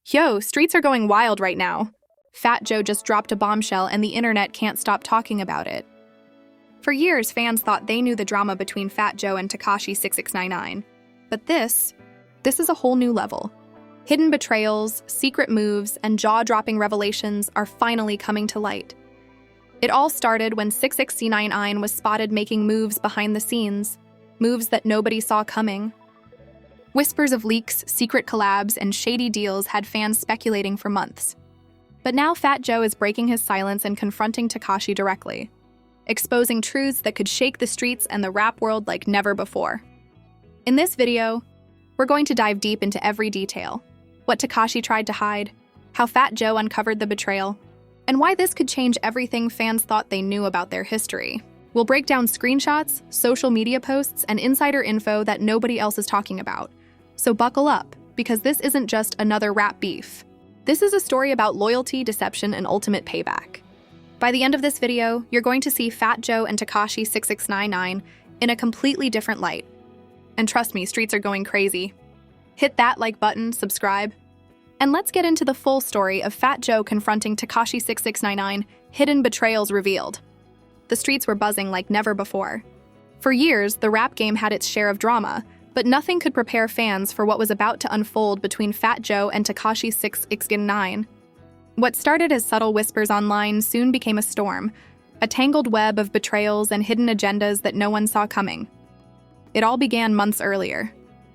Yo, streets are going wild right now. Fat Joe just dropped a bombshell and the internet can't stop talking about it. For years, fans thought they knew the drama between Fat Joe and Tekashi 6ix9ine. But this is a whole new level. Hidden betrayals, secret moves, and jaw-dropping revelations are finally coming to light. It all started when 6ix9ine was spotted making moves behind the scenes, moves that nobody saw coming. Whispers of leaks, secret collabs, and shady deals had fans speculating for months. But now Fat Joe is breaking his silence and confronting Tekashi directly, exposing truths that could shake the streets and the rap world like never before. In this video, we're going to dive deep into every detail: what Tekashi tried to hide, how Fat Joe uncovered the betrayal, and why this could change everything fans thought they knew about their history. We'll break down screenshots, social media posts, and insider info that nobody else is talking about. So buckle up, because this isn't just another rap beef. This is a story about loyalty, deception, and ultimate payback. By the end of this video, you're going to see Fat Joe and Tekashi 6ix9ine in a completely different light. And trust me, streets are going crazy. Hit that like button, subscribe, and let's get into the full story of Fat Joe confronting Tekashi 6ix9ine, hidden betrayals revealed. The streets were buzzing like never before. For years, the rap game had its share of drama, but nothing could prepare fans for what was about to unfold between Fat Joe and Tekashi 6ix9ine. What started as subtle whispers online soon became a storm, a tangled web of betrayals and hidden agendas that no one saw coming. It all began months earlier.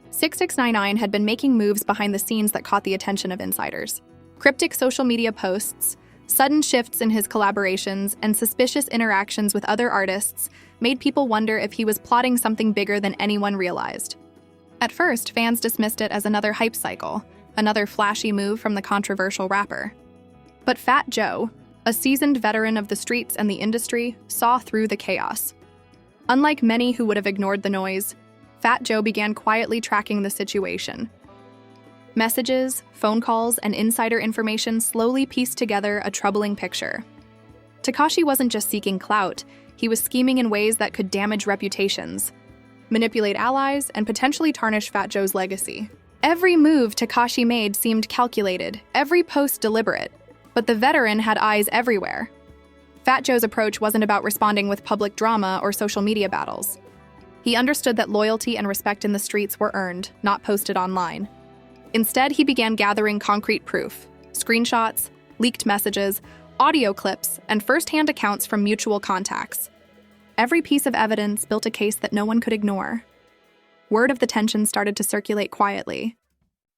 6ix9ine had been making moves behind the scenes that caught the attention of insiders. Cryptic social media posts, sudden shifts in his collaborations, and suspicious interactions with other artists made people wonder if he was plotting something bigger than anyone realized. At first, fans dismissed it as another hype cycle, another flashy move from the controversial rapper. But Fat Joe, a seasoned veteran of the streets and the industry, saw through the chaos. Unlike many who would have ignored the noise, Fat Joe began quietly tracking the situation. Messages, phone calls, and insider information slowly pieced together a troubling picture. Tekashi wasn't just seeking clout, he was scheming in ways that could damage reputations, manipulate allies, and potentially tarnish Fat Joe's legacy. Every move Tekashi made seemed calculated, every post deliberate, but the veteran had eyes everywhere. Fat Joe's approach wasn't about responding with public drama or social media battles. He understood that loyalty and respect in the streets were earned, not posted online. Instead, he began gathering concrete proof: screenshots, leaked messages, audio clips, and first-hand accounts from mutual contacts. Every piece of evidence built a case that no one could ignore. Word of the tension started to circulate quietly.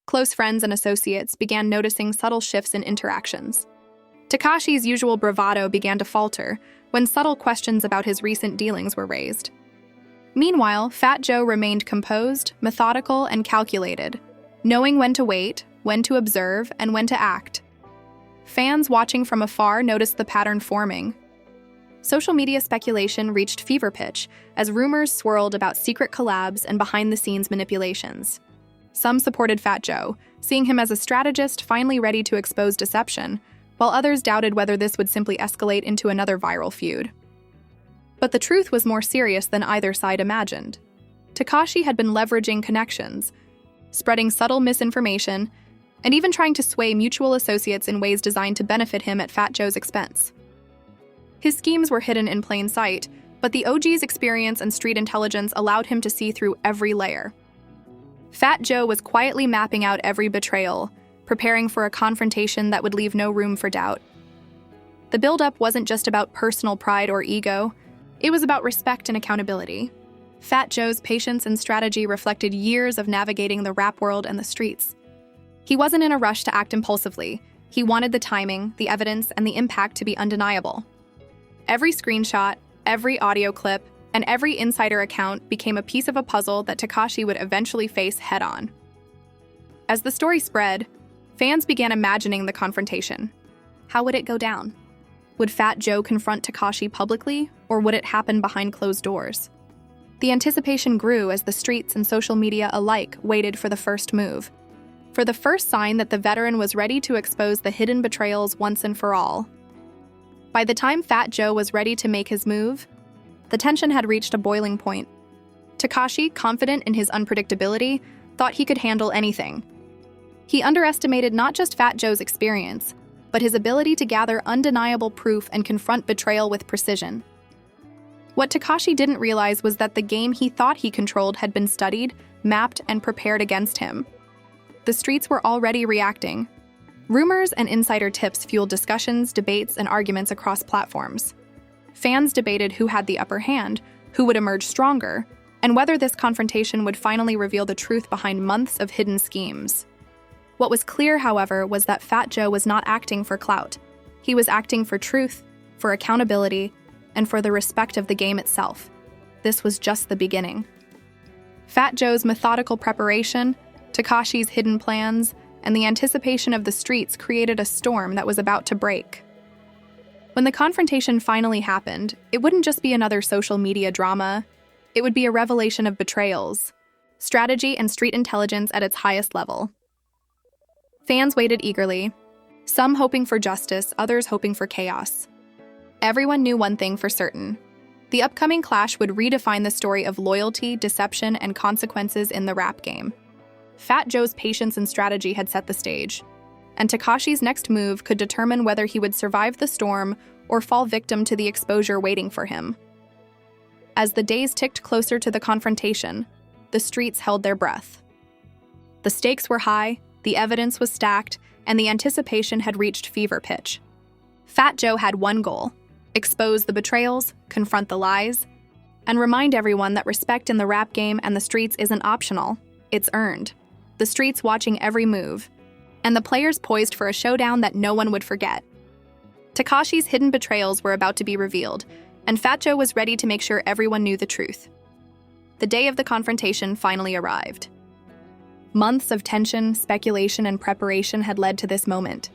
Close friends and associates began noticing subtle shifts in interactions. Tekashi's usual bravado began to falter when subtle questions about his recent dealings were raised. Meanwhile, Fat Joe remained composed, methodical, and calculated, knowing when to wait, when to observe, and when to act. Fans watching from afar noticed the pattern forming. Social media speculation reached fever pitch as rumors swirled about secret collabs and behind-the-scenes manipulations. Some supported Fat Joe, seeing him as a strategist finally ready to expose deception, while others doubted whether this would simply escalate into another viral feud. But the truth was more serious than either side imagined. Tekashi had been leveraging connections, spreading subtle misinformation, and even trying to sway mutual associates in ways designed to benefit him at Fat Joe's expense. His schemes were hidden in plain sight, but the OG's experience and street intelligence allowed him to see through every layer. Fat Joe was quietly mapping out every betrayal, preparing for a confrontation that would leave no room for doubt. The build-up wasn't just about personal pride or ego, it was about respect and accountability. Fat Joe's patience and strategy reflected years of navigating the rap world and the streets. He wasn't in a rush to act impulsively. He wanted the timing, the evidence, and the impact to be undeniable. Every screenshot, every audio clip, and every insider account became a piece of a puzzle that Tekashi would eventually face head-on. As the story spread, fans began imagining the confrontation. How would it go down? Would Fat Joe confront Tekashi publicly, or would it happen behind closed doors? The anticipation grew as the streets and social media alike waited for the first move, for the first sign that the veteran was ready to expose the hidden betrayals once and for all. By the time Fat Joe was ready to make his move, the tension had reached a boiling point. Tekashi, confident in his unpredictability, thought he could handle anything. He underestimated not just Fat Joe's experience, but his ability to gather undeniable proof and confront betrayal with precision. What Tekashi didn't realize was that the game he thought he controlled had been studied, mapped, and prepared against him. The streets were already reacting. Rumors and insider tips fueled discussions, debates, and arguments across platforms. Fans debated who had the upper hand, who would emerge stronger, and whether this confrontation would finally reveal the truth behind months of hidden schemes. What was clear, however, was that Fat Joe was not acting for clout. He was acting for truth, for accountability, and for the respect of the game itself. This was just the beginning. Fat Joe's methodical preparation, Tekashi's hidden plans, and the anticipation of the streets created a storm that was about to break. When the confrontation finally happened, it wouldn't just be another social media drama. It would be a revelation of betrayals, strategy, and street intelligence at its highest level. Fans waited eagerly, some hoping for justice, others hoping for chaos. Everyone knew one thing for certain. The upcoming clash would redefine the story of loyalty, deception, and consequences in the rap game. Fat Joe's patience and strategy had set the stage, and Tekashi's next move could determine whether he would survive the storm or fall victim to the exposure waiting for him. As the days ticked closer to the confrontation, the streets held their breath. The stakes were high, the evidence was stacked, and the anticipation had reached fever pitch. Fat Joe had one goal: expose the betrayals, confront the lies, and remind everyone that respect in the rap game and the streets isn't optional, it's earned. The streets watching every move, and the players poised for a showdown that no one would forget. Tekashi's hidden betrayals were about to be revealed, and Fat Joe was ready to make sure everyone knew the truth. The day of the confrontation finally arrived. Months of tension, speculation, and preparation had led to this moment.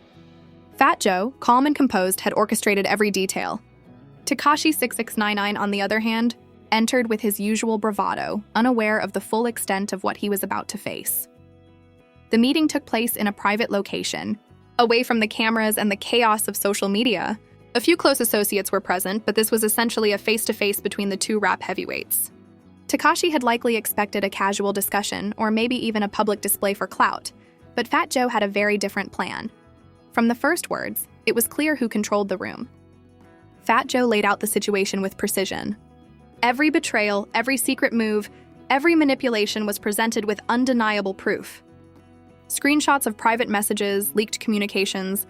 Fat Joe, calm and composed, had orchestrated every detail. Tekashi 6ix9ine, on the other hand, entered with his usual bravado, unaware of the full extent of what he was about to face. The meeting took place in a private location, away from the cameras and the chaos of social media. A few close associates were present, but this was essentially a face-to-face between the two rap heavyweights. Tekashi had likely expected a casual discussion, or maybe even a public display for clout, but Fat Joe had a very different plan. From the first words, it was clear who controlled the room. Fat Joe laid out the situation with precision. Every betrayal, every secret move, every manipulation was presented with undeniable proof. Screenshots of private messages, leaked communications,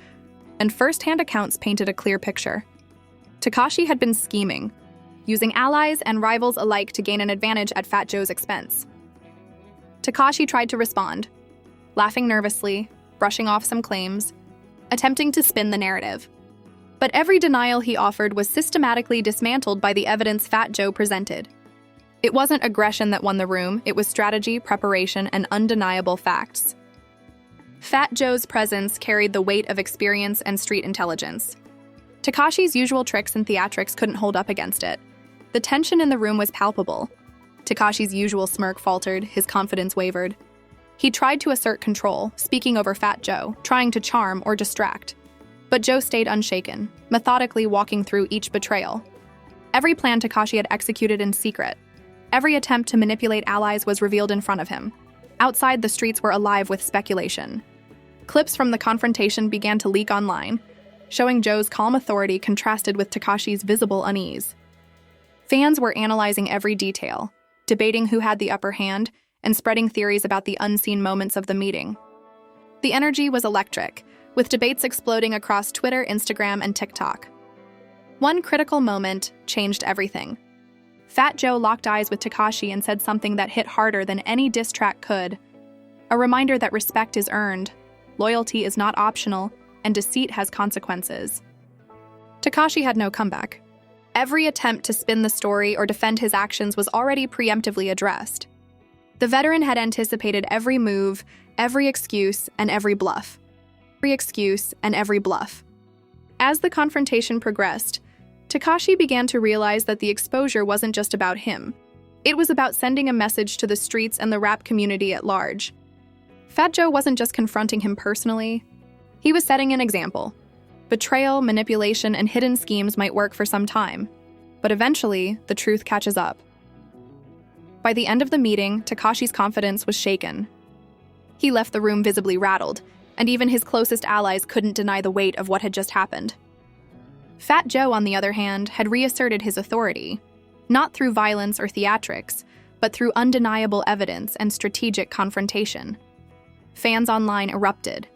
and first-hand accounts painted a clear picture. Tekashi had been scheming, using allies and rivals alike to gain an advantage at Fat Joe's expense. Tekashi tried to respond, laughing nervously, brushing off some claims, attempting to spin the narrative. But every denial he offered was systematically dismantled by the evidence Fat Joe presented. It wasn't aggression that won the room, it was strategy, preparation, and undeniable facts. Fat Joe's presence carried the weight of experience and street intelligence. Tekashi's usual tricks and theatrics couldn't hold up against it. The tension in the room was palpable. Tekashi's usual smirk faltered, his confidence wavered. He tried to assert control, speaking over Fat Joe, trying to charm or distract. But Joe stayed unshaken, methodically walking through each betrayal. Every plan Tekashi had executed in secret. Every attempt to manipulate allies was revealed in front of him. Outside, the streets were alive with speculation. Clips from the confrontation began to leak online, showing Joe's calm authority contrasted with Tekashi's visible unease. Fans were analyzing every detail, debating who had the upper hand, and spreading theories about the unseen moments of the meeting. The energy was electric, with debates exploding across Twitter, Instagram, and TikTok. One critical moment changed everything. Fat Joe locked eyes with Tekashi and said something that hit harder than any diss track could. A reminder that respect is earned, loyalty is not optional, and deceit has consequences. Tekashi had no comeback. Every attempt to spin the story or defend his actions was already preemptively addressed. The veteran had anticipated every move, every excuse, and every bluff. As the confrontation progressed, Tekashi began to realize that the exposure wasn't just about him. It was about sending a message to the streets and the rap community at large. Fat Joe wasn't just confronting him personally. He was setting an example. Betrayal, manipulation, and hidden schemes might work for some time, but eventually, the truth catches up. By the end of the meeting, Tekashi's confidence was shaken. He left the room visibly rattled, and even his closest allies couldn't deny the weight of what had just happened. Fat Joe, on the other hand, had reasserted his authority, not through violence or theatrics, but through undeniable evidence and strategic confrontation. Fans online erupted.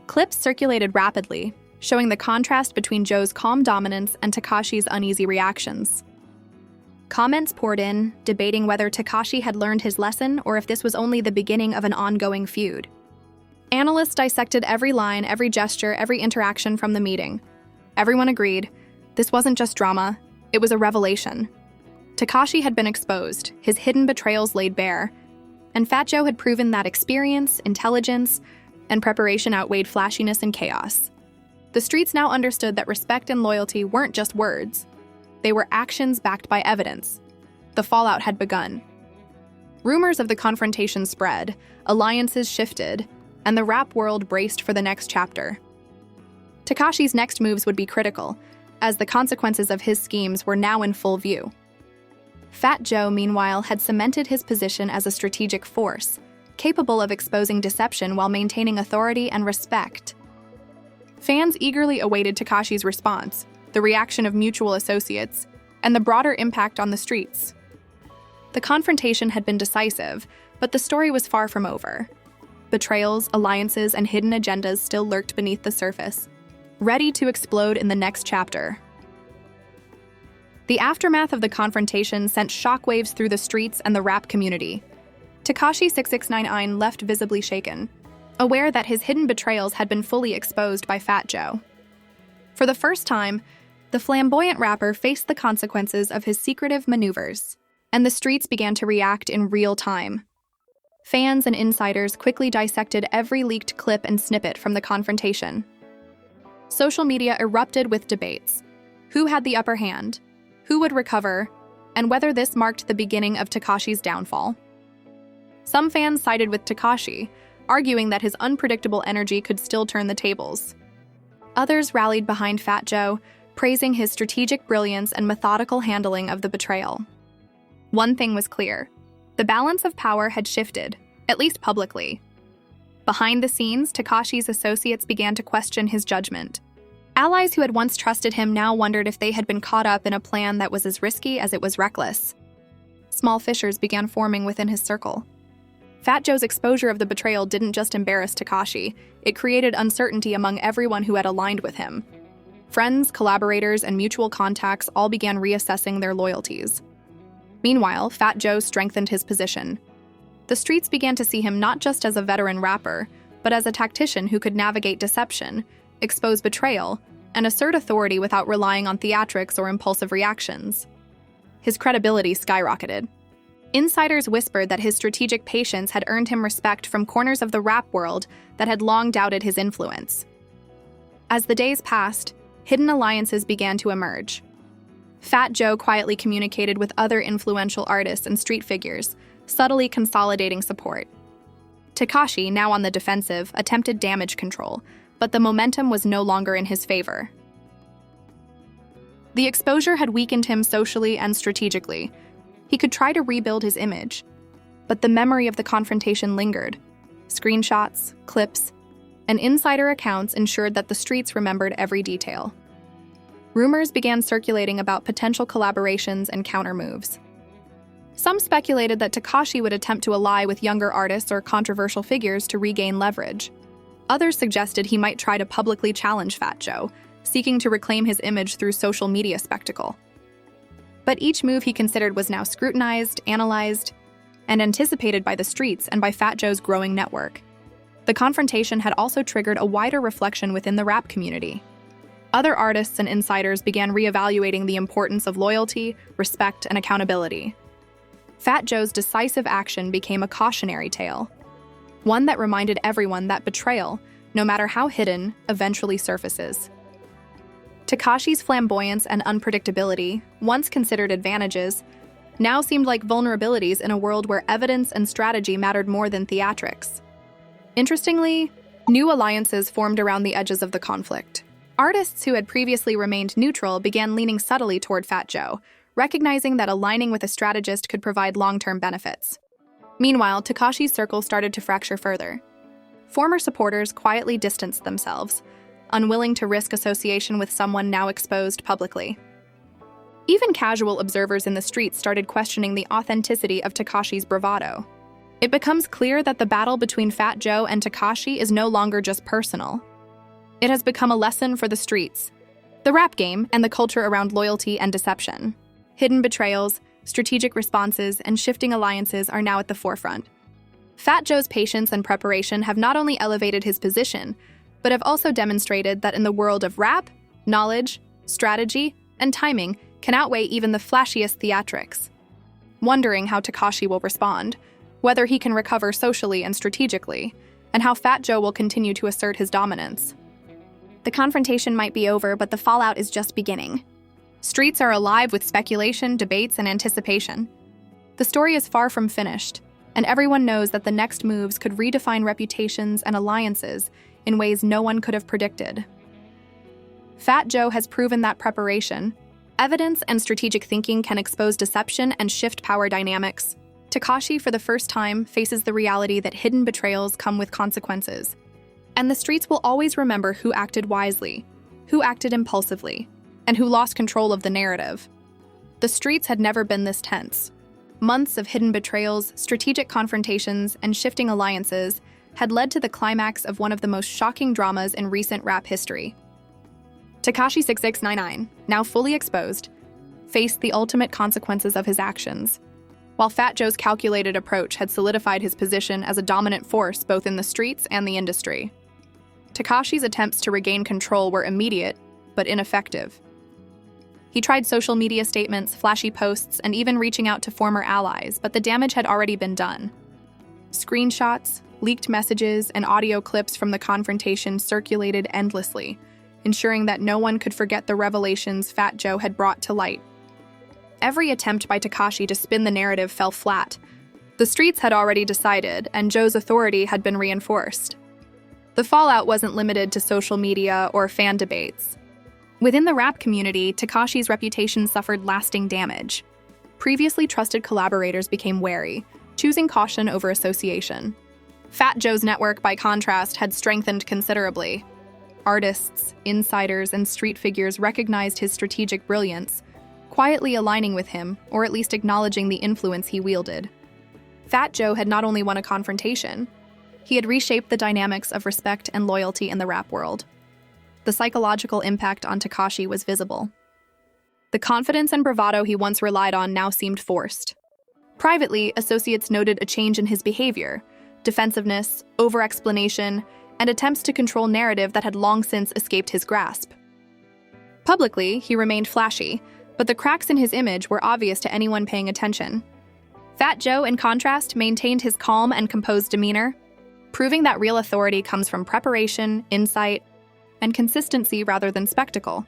Clips circulated rapidly, showing the contrast between Joe's calm dominance and Tekashi's uneasy reactions. Comments poured in, debating whether Tekashi had learned his lesson or if this was only the beginning of an ongoing feud. Analysts dissected every line, every gesture, every interaction from the meeting. Everyone agreed, this wasn't just drama, it was a revelation. Tekashi had been exposed, his hidden betrayals laid bare, and Fat Joe had proven that experience, intelligence, and preparation outweighed flashiness and chaos. The streets now understood that respect and loyalty weren't just words. They were actions backed by evidence. The fallout had begun. Rumors of the confrontation spread, alliances shifted, and the rap world braced for the next chapter. Tekashi's next moves would be critical, as the consequences of his schemes were now in full view. Fat Joe, meanwhile, had cemented his position as a strategic force, capable of exposing deception while maintaining authority and respect. Fans eagerly awaited Tekashi's response, the reaction of mutual associates, and the broader impact on the streets. The confrontation had been decisive, but the story was far from over. Betrayals, alliances, and hidden agendas still lurked beneath the surface, ready to explode in the next chapter. The aftermath of the confrontation sent shockwaves through the streets and the rap community. Tekashi 6ix9ine left visibly shaken, aware that his hidden betrayals had been fully exposed by Fat Joe. For the first time, the flamboyant rapper faced the consequences of his secretive maneuvers, and the streets began to react in real time. Fans and insiders quickly dissected every leaked clip and snippet from the confrontation. Social media erupted with debates. Who had the upper hand? Who would recover? And whether this marked the beginning of Tekashi's downfall. Some fans sided with Tekashi, arguing that his unpredictable energy could still turn the tables. Others rallied behind Fat Joe, praising his strategic brilliance and methodical handling of the betrayal. One thing was clear: the balance of power had shifted, at least publicly. Behind the scenes, Tekashi's associates began to question his judgment. Allies who had once trusted him now wondered if they had been caught up in a plan that was as risky as it was reckless. Small fissures began forming within his circle. Fat Joe's exposure of the betrayal didn't just embarrass Tekashi, it created uncertainty among everyone who had aligned with him. Friends, collaborators, and mutual contacts all began reassessing their loyalties. Meanwhile, Fat Joe strengthened his position. The streets began to see him not just as a veteran rapper, but as a tactician who could navigate deception, expose betrayal, and assert authority without relying on theatrics or impulsive reactions. His credibility skyrocketed. Insiders whispered that his strategic patience had earned him respect from corners of the rap world that had long doubted his influence. As the days passed, hidden alliances began to emerge. Fat Joe quietly communicated with other influential artists and street figures, subtly consolidating support. Tekashi, now on the defensive, attempted damage control, but the momentum was no longer in his favor. The exposure had weakened him socially and strategically. He could try to rebuild his image, but the memory of the confrontation lingered. Screenshots, clips, and insider accounts ensured that the streets remembered every detail. Rumors began circulating about potential collaborations and countermoves. Some speculated that Tekashi would attempt to ally with younger artists or controversial figures to regain leverage. Others suggested he might try to publicly challenge Fat Joe, seeking to reclaim his image through social media spectacle. But each move he considered was now scrutinized, analyzed, and anticipated by the streets and by Fat Joe's growing network. The confrontation had also triggered a wider reflection within the rap community. Other artists and insiders began reevaluating the importance of loyalty, respect, and accountability. Fat Joe's decisive action became a cautionary tale, one that reminded everyone that betrayal, no matter how hidden, eventually surfaces. Tekashi's flamboyance and unpredictability, once considered advantages, now seemed like vulnerabilities in a world where evidence and strategy mattered more than theatrics. Interestingly, new alliances formed around the edges of the conflict. Artists who had previously remained neutral began leaning subtly toward Fat Joe, recognizing that aligning with a strategist could provide long-term benefits. Meanwhile, Tekashi's circle started to fracture further. Former supporters quietly distanced themselves, unwilling to risk association with someone now exposed publicly. Even casual observers in the streets started questioning the authenticity of Tekashi's bravado. It becomes clear that the battle between Fat Joe and Tekashi is no longer just personal. It has become a lesson for the streets, the rap game, and the culture around loyalty and deception. Hidden betrayals, strategic responses, and shifting alliances are now at the forefront. Fat Joe's patience and preparation have not only elevated his position, but have also demonstrated that in the world of rap, knowledge, strategy, and timing can outweigh even the flashiest theatrics. Wondering how Tekashi will respond, whether he can recover socially and strategically, and how Fat Joe will continue to assert his dominance. The confrontation might be over, but the fallout is just beginning. Streets are alive with speculation, debates, and anticipation. The story is far from finished, and everyone knows that the next moves could redefine reputations and alliances in ways no one could have predicted. Fat Joe has proven that preparation, evidence, and strategic thinking can expose deception and shift power dynamics. Tekashi, for the first time, faces the reality that hidden betrayals come with consequences. And the streets will always remember who acted wisely, who acted impulsively, and who lost control of the narrative. The streets had never been this tense. Months of hidden betrayals, strategic confrontations, and shifting alliances had led to the climax of one of the most shocking dramas in recent rap history. Tekashi 6ix9ine, now fully exposed, faced the ultimate consequences of his actions. While Fat Joe's calculated approach had solidified his position as a dominant force both in the streets and the industry, Tekashi's attempts to regain control were immediate, but ineffective. He tried social media statements, flashy posts, and even reaching out to former allies, but the damage had already been done. Screenshots, leaked messages, and audio clips from the confrontation circulated endlessly, ensuring that no one could forget the revelations Fat Joe had brought to light. Every attempt by Tekashi to spin the narrative fell flat. The streets had already decided, and Joe's authority had been reinforced. The fallout wasn't limited to social media or fan debates. Within the rap community, Tekashi's reputation suffered lasting damage. Previously trusted collaborators became wary, choosing caution over association. Fat Joe's network, by contrast, had strengthened considerably. Artists, insiders, and street figures recognized his strategic brilliance, quietly aligning with him, or at least acknowledging the influence he wielded. Fat Joe had not only won a confrontation, he had reshaped the dynamics of respect and loyalty in the rap world. The psychological impact on Tekashi was visible. The confidence and bravado he once relied on now seemed forced. Privately, associates noted a change in his behavior, defensiveness, over-explanation, and attempts to control narrative that had long since escaped his grasp. Publicly, he remained flashy, but the cracks in his image were obvious to anyone paying attention. Fat Joe, in contrast, maintained his calm and composed demeanor, proving that real authority comes from preparation, insight, and consistency rather than spectacle.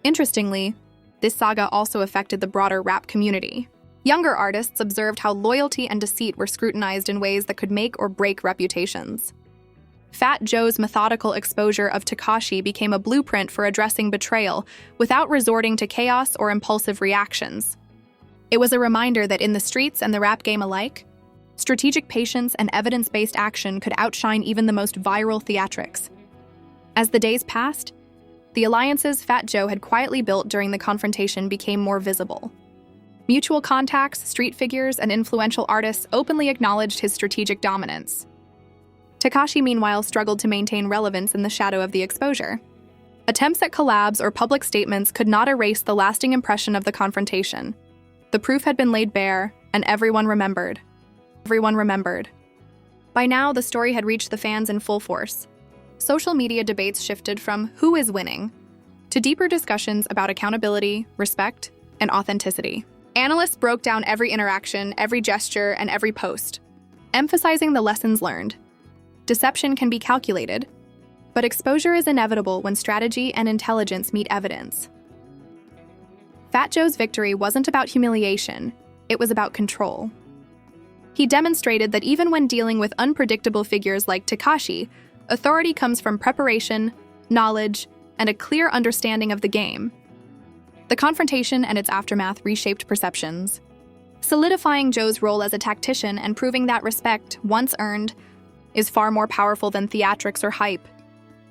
Interestingly, this saga also affected the broader rap community. Younger artists observed how loyalty and deceit were scrutinized in ways that could make or break reputations. Fat Joe's methodical exposure of Tekashi became a blueprint for addressing betrayal without resorting to chaos or impulsive reactions. It was a reminder that in the streets and the rap game alike, strategic patience and evidence-based action could outshine even the most viral theatrics. As the days passed, the alliances Fat Joe had quietly built during the confrontation became more visible. Mutual contacts, street figures, and influential artists openly acknowledged his strategic dominance. Tekashi, meanwhile, struggled to maintain relevance in the shadow of the exposure. Attempts at collabs or public statements could not erase the lasting impression of the confrontation. The proof had been laid bare, and everyone remembered. Everyone remembered. By now, the story had reached the fans in full force. Social media debates shifted from who is winning to deeper discussions about accountability, respect, and authenticity. Analysts broke down every interaction, every gesture, and every post, emphasizing the lessons learned. Deception can be calculated, but exposure is inevitable when strategy and intelligence meet evidence. Fat Joe's victory wasn't about humiliation, it was about control. He demonstrated that even when dealing with unpredictable figures like Tekashi, authority comes from preparation, knowledge, and a clear understanding of the game. The confrontation and its aftermath reshaped perceptions. solidifying Joe's role as a tactician and proving that respect, once earned, is far more powerful than theatrics or hype.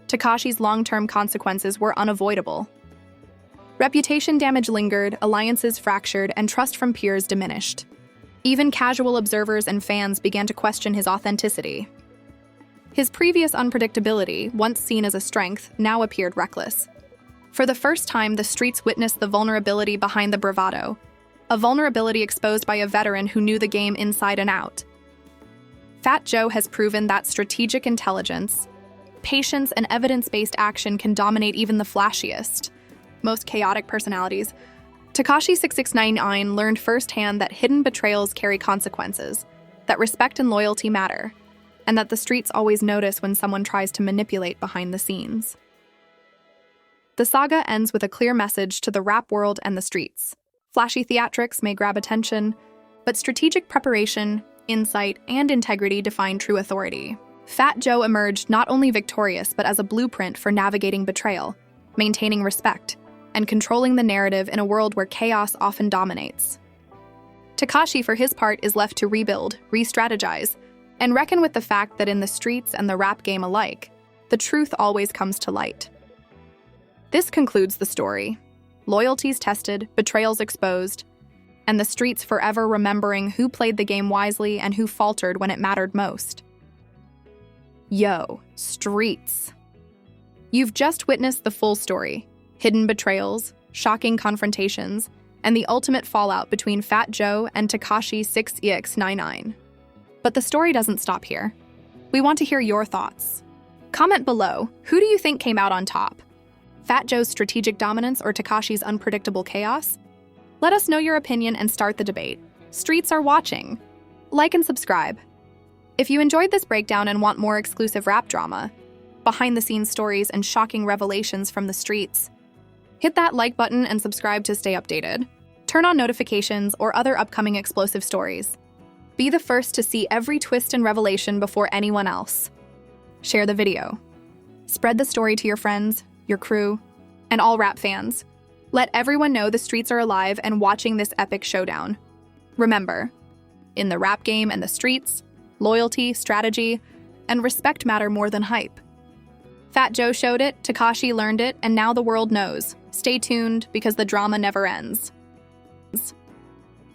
Tekashi's long-term consequences were unavoidable. Reputation damage lingered, alliances fractured, and trust from peers diminished. Even casual observers and fans began to question his authenticity. His previous unpredictability, once seen as a strength, now appeared reckless. For the first time, the streets witnessed the vulnerability behind the bravado, a vulnerability exposed by a veteran who knew the game inside and out. Fat Joe has proven that strategic intelligence, patience, and evidence-based action can dominate even the flashiest, most chaotic personalities. Tekashi 6ix9ine learned firsthand that hidden betrayals carry consequences, that respect and loyalty matter, and that the streets always notice when someone tries to manipulate behind the scenes. The saga ends with a clear message to the rap world and the streets. Flashy theatrics may grab attention, but strategic preparation, insight, and integrity define true authority. Fat Joe emerged not only victorious but as a blueprint for navigating betrayal, maintaining respect, and controlling the narrative in a world where chaos often dominates. Tekashi, for his part, is left to rebuild, re-strategize, and reckon with the fact that in the streets and the rap game alike, the truth always comes to light. This concludes the story. Loyalties tested, betrayals exposed, and the streets forever remembering who played the game wisely and who faltered when it mattered most. Yo, streets. You've just witnessed the full story. Hidden betrayals, shocking confrontations, and the ultimate fallout between Fat Joe and Tekashi 6ix9ine. But the story doesn't stop here. We want to hear your thoughts. Comment below, who do you think came out on top? Fat Joe's strategic dominance or Tekashi's unpredictable chaos? Let us know your opinion and start the debate. Streets are watching. Like and subscribe. If you enjoyed this breakdown and want more exclusive rap drama, behind-the-scenes stories, and shocking revelations from the streets, hit that like button and subscribe to stay updated. Turn on notifications or other upcoming explosive stories. Be the first to see every twist and revelation before anyone else. Share the video. Spread the story to your friends, your crew, and all rap fans. Let everyone know the streets are alive and watching this epic showdown. Remember, in the rap game and the streets, loyalty, strategy, and respect matter more than hype. Fat Joe showed it, Tekashi learned it, and now the world knows. Stay tuned because the drama never ends.